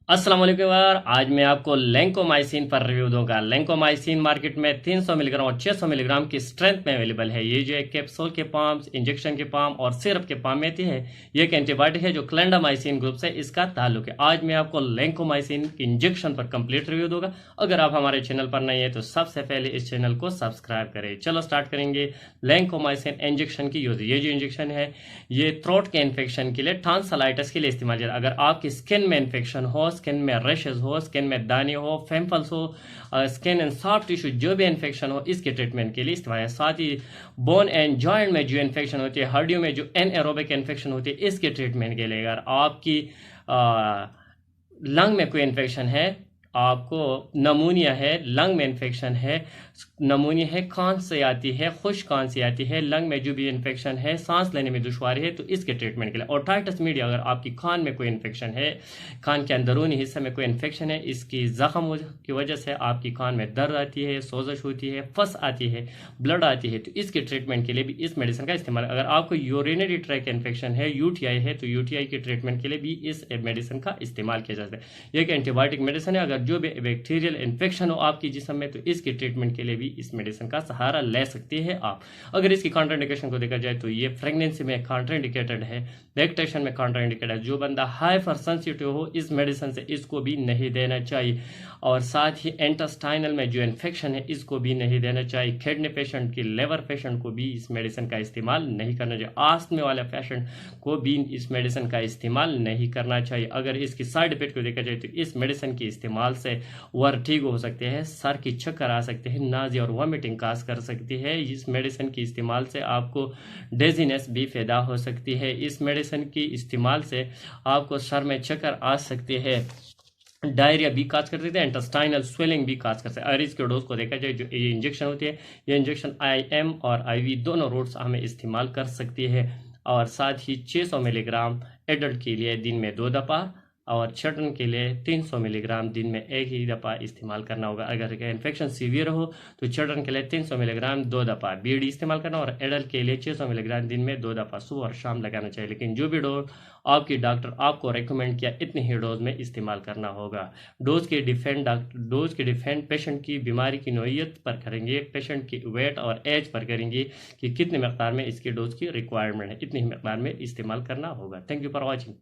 अस्सलाम वालेकुम यार। आज मैं आपको लैंकोमाइसिन पर रिव्यू दूंगा। लैंकोमाइसिन मार्केट में 300 मिलीग्राम और 600 मिलीग्राम की स्ट्रेंथ में अवेलेबल है। ये जो एक कैप्सूल के फॉर्म, इंजेक्शन के फॉर्म और सिरप के फॉर्म में आती है। ये एक एंटीबायोटिक है जो क्लेंडामाइसिन ग्रुप से इसका ताल्लुक है। आज मैं आपको लैंकोमाइसिन इंजेक्शन पर कंप्लीट रिव्यू दूंगा। अगर आप हमारे चैनल पर नहीं है तो सबसे पहले इस चैनल को सब्सक्राइब करें। चलो स्टार्ट करेंगे लैंकोमाइसिन इंजेक्शन की यूज। ये जो इंजेक्शन है ये थ्रोट के इन्फेक्शन के लिए, टॉन्सिलाइटिस के लिए इस्तेमाल किया। अगर आपकी स्किन में इन्फेक्शन हो, स्किन में रैशेज हो, स्किन में दाने हो, पिंपल्स हो, स्किन एंड सॉफ्ट टिश्यू जो भी इन्फेक्शन हो, इसके ट्रीटमेंट के लिए इस्तेमाल है। साथ ही बोन एंड जॉइंट में जो इन्फेक्शन होती है, हड्डियों में जो एनएरोबिक इन्फेक्शन होती है, इसके ट्रीटमेंट के लिए अगर आपकी लंग में कोई इन्फेक्शन है, आपको नमूनिया है, लंग में इन्फेक्शन है, नमूनिया है, खांसी आती है, खुश खांसी आती है, लंग में जो भी इन्फेक्शन है, सांस लेने में दुश्वारी है, तो इसके ट्रीटमेंट के लिए। और टाइटस मीडिया, अगर आपकी खान में कोई इन्फेक्शन है, खान के अंदरूनी हिस्से में कोई इन्फेक्शन है, इसकी जख्म की वजह से आपकी खान में दर्द आती है, सोजश होती है, फस आती है, ब्लड आती है, तो इसके ट्रीटमेंट के लिए भी इस मेडिसिन का इस्तेमाल। अगर आपको यूरिनरी ट्रैक इन्फेक्शन है, यूटीआई है, तो यूटीआई के ट्रीटमेंट के लिए भी इस मेडिसिन का इस्तेमाल किया जाता है। ये एक एंटीबायोटिक मेडिसिन है। अगर जो भी बैक्टीरियल इन्फेक्शन हो आपकी जिस्म में, तो इसके ट्रीटमेंट के लिए भी इस मेडिसिन का सहारा ले सकते हैं आप। अगर इसकी कॉन्ट्राइंडिकेशन को देखा जाए तो ये प्रेगनेंसी में कॉन्ट्राइंडिकेटेड है, लैक्टेशन में कॉन्ट्राइंडिकेटेड है। जो बंदा हाइपर सेंसिटिव हो इस मेडिसिन से, इसको भी नहीं देना चाहिए। और साथ ही इंटेस्टाइनल में जो इन्फेक्शन है, इसको भी नहीं देना चाहिए। किडनी पेशेंट की, लेवर पेशेंट को भी इस मेडिसिन का इस्तेमाल नहीं करना चाहिए। आस्थमा वाले पेशेंट को भी इस मेडिसिन का इस्तेमाल नहीं करना चाहिए। अगर इसकी साइड इफेक्ट को देखा जाए तो इस मेडिसिन के इस्तेमाल से वर्टिगो हो सकते हैं, सर की चक्कर आ सकते हैं, नाज़िया और वॉमिटिंग काज कर सकती है। इस मेडिसिन के इस्तेमाल से आपको डेजीनेस भी पैदा हो सकती है। इस मेडिसिन की इस्तेमाल से आपको सर में चक्कर आ सकते हैं, डायरिया भी काज कर सकते हैं, इंटेस्टाइनल स्वेलिंग भी काज कर सकते हैं। अगर इसके डोज को देखा जाए, जो ये इंजेक्शन होती है, ये इंजेक्शन IM और IV दोनों रूट्स हमें इस्तेमाल कर सकती है। और साथ ही 600 मिलीग्राम एडल्ट के लिए दिन में 2 दफ़ा, और चिल्ड्रन के लिए 300 मिलीग्राम दिन में एक ही दफ़ा इस्तेमाल करना होगा। अगर इन्फेक्शन सीवियर हो तो चिल्ड्रन के लिए 300 मिलीग्राम 2 दफ़ा BD इस्तेमाल करना, और एडल्ट के लिए 600 मिलीग्राम दिन में 2 दफ़ा सुबह और शाम लगाना चाहिए। लेकिन जो भी डोज आपकी डॉक्टर आपको रेकमेंड किया, इतनी ही डोज में इस्तेमाल करना होगा। डोज के डिफेंड पेशेंट की बीमारी की नौइयत पर करेंगे, पेशेंट की वेट और एज पर करेंगे कि कितनी मकदार में इसकी डोज की रिक्वायरमेंट है, इतनी ही मकदार में इस्तेमाल करना होगा। Thank you for watching.